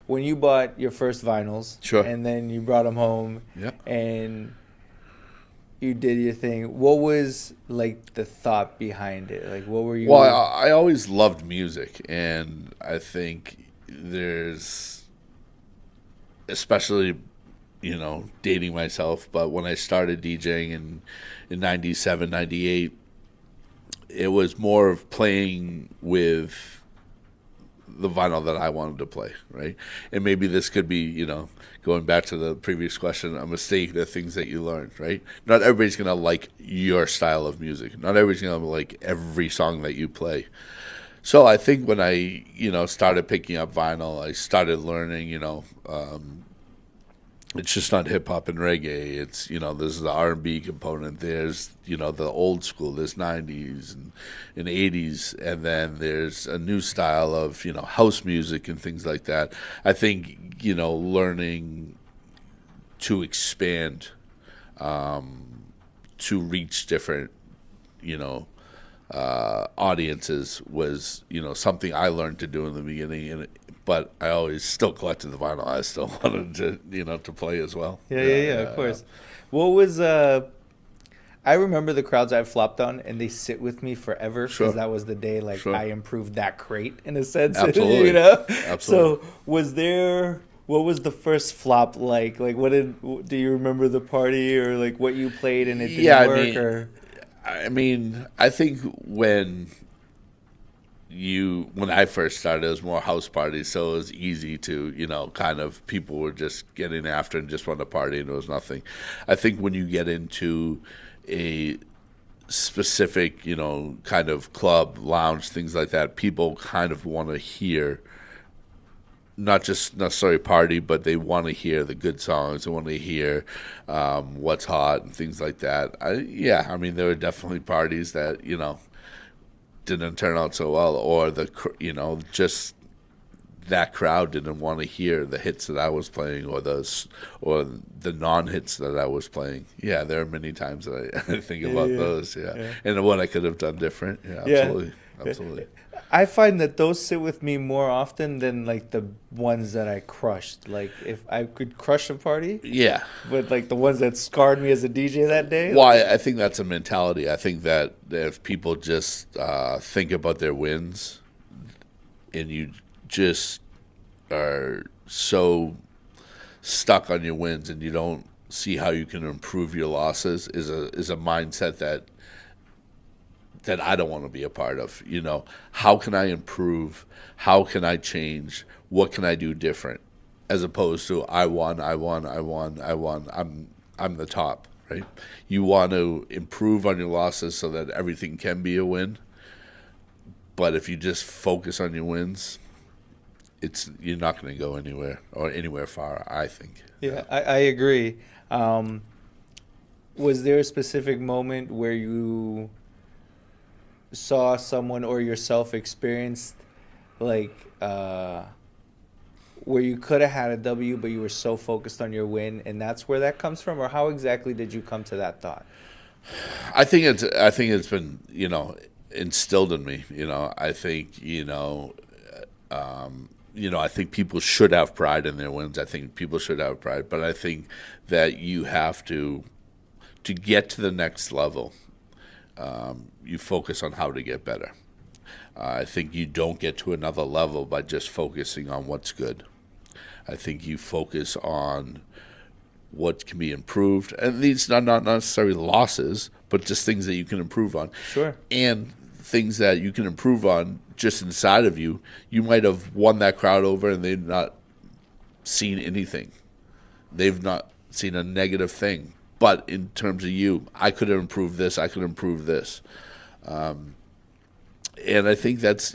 when you bought your first vinyls, Sure. and then you brought them home, Yeah. and you did your thing. What was like the thought behind it? Like, what were you? Well, I always loved music, and I think there's, especially, dating myself, but when I started DJing in 97, 98, it was more of playing with the vinyl that I wanted to play, right? And maybe this could be, going back to the previous question, a mistake, the things that you learned, right? Not everybody's going to like your style of music. Not everybody's going to like every song that you play. So I think when I, started picking up vinyl, I started learning, it's just not hip hop and reggae. It's there's the R&B component. There's the old school. There's 90s and 80s, and then there's a new style of house music and things like that. I think learning to expand, to reach different you know audiences was something I learned to do in the beginning, but I always still collected the vinyl. I still wanted to to play as well. Yeah, of course. What was I remember the crowds I've flopped on, and they sit with me forever because Sure. that was the day like Sure. I improved that crate in a sense. Absolutely. So Absolutely. was there? What was the first flop like? Like, do you remember the party or like what you played and it didn't Yeah, work or? I think when I first started, it was more house parties, so it was easy to, kind of people were just getting after and just wanted to party, and it was nothing. I think when you get into a specific, kind of club, lounge, things like that, people kind of want to hear not just necessarily party, but they want to hear the good songs. They want to hear what's hot and things like that. There were definitely parties that didn't turn out so well, or just that crowd didn't want to hear the hits that I was playing, or the non-hits that I was playing. Yeah, there are many times that I think about those. Yeah, and what I could have done different. Yeah, Yeah. absolutely, absolutely. I find that those sit with me more often than like the ones that I crushed. Like if I could crush a party, Yeah. but like the ones that scarred me as a DJ that day. Well, I think that's a mentality. I think that if people just think about their wins, and you just are so stuck on your wins, and you don't see how you can improve your losses, is a mindset that I don't want to be a part of. How can I improve? How can I change? What can I do different? As opposed to I won. I'm the top, right? You want to improve on your losses so that everything can be a win. But if you just focus on your wins, you're not going to go anywhere or anywhere far, I think. Yeah, I agree. Was there a specific moment where you saw someone or yourself experienced like where you could have had a W but you were so focused on your win and that's where that comes from, or how exactly did you come to that thought? I think it's been instilled in me. I think I think people should have pride in their wins. I think people should have pride, but I think that you have to get to the next level. You focus on how to get better. I think you don't get to another level by just focusing on what's good. I think you focus on what can be improved, and these are not necessarily losses, but just things that you can improve on. Sure. And things that you can improve on just inside of you. You might have won that crowd over, and they've not seen anything. They've not seen a negative thing. But in terms of you, I could have improved this. I could improve this. And I think that's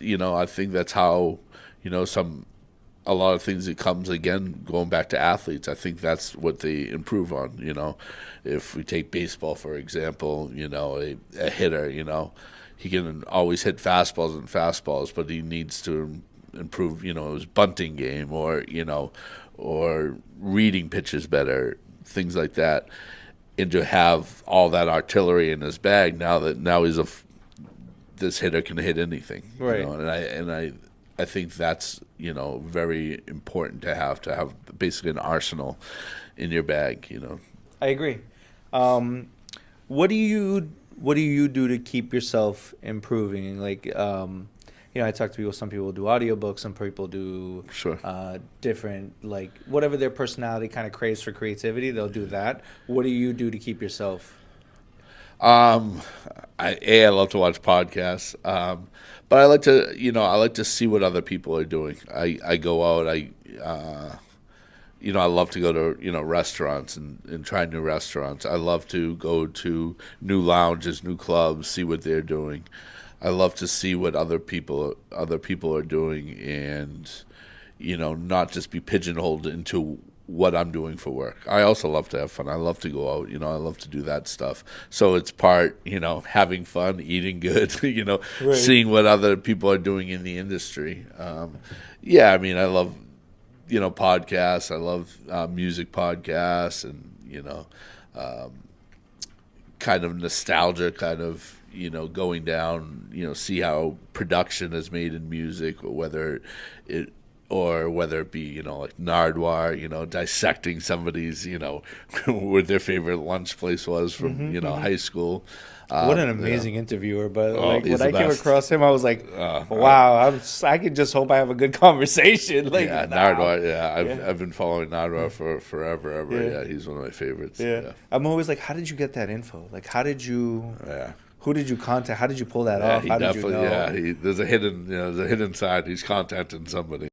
how a lot of things, it comes again going back to athletes. I think that's what they improve on. If we take baseball for example, a hitter, he can always hit fastballs, but he needs to improve, his bunting game, or reading pitches better, things like that. And to have all that artillery in his bag, now he's this hitter can hit anything, Right. And I I think that's, very important to have basically an arsenal in your bag, I agree. What do you do to keep yourself improving? Like, I talk to people. Some people do audiobooks. Some people do Sure. different, like whatever their personality kind of craves for creativity. They'll do that. What do you do to keep yourself? I love to watch podcasts, but I like to see what other people are doing. I go out, I love to go to, restaurants and try new restaurants. I love to go to new lounges, new clubs, see what they're doing. I love to see what other people are doing, and not just be pigeonholed into what I'm doing for work. I also love to have fun. I love to go out, I love to do that stuff. So it's part, having fun, eating good, Right. seeing what other people are doing in the industry. I mean, I love, podcasts. I love music podcasts, and, kind of nostalgia, kind of, going down, see how production is made in music, or whether it be, like Nardwar, dissecting somebody's, what their favorite lunch place was from, high school. What an amazing interviewer! But like he's when I the came best. across him, I was like, "Wow!" I can just hope I have a good conversation. Like, Yeah, nah. Nardwar. Yeah, Yeah. I've been following Nardwar for forever. Ever. Yeah. Yeah, he's one of my favorites. Yeah. I'm always like, "How did you get that info? Like, how did you? Yeah. Who did you contact? How did you pull that Yeah, off? he How did you definitely. know?" Yeah, there's a hidden side. He's contacting somebody.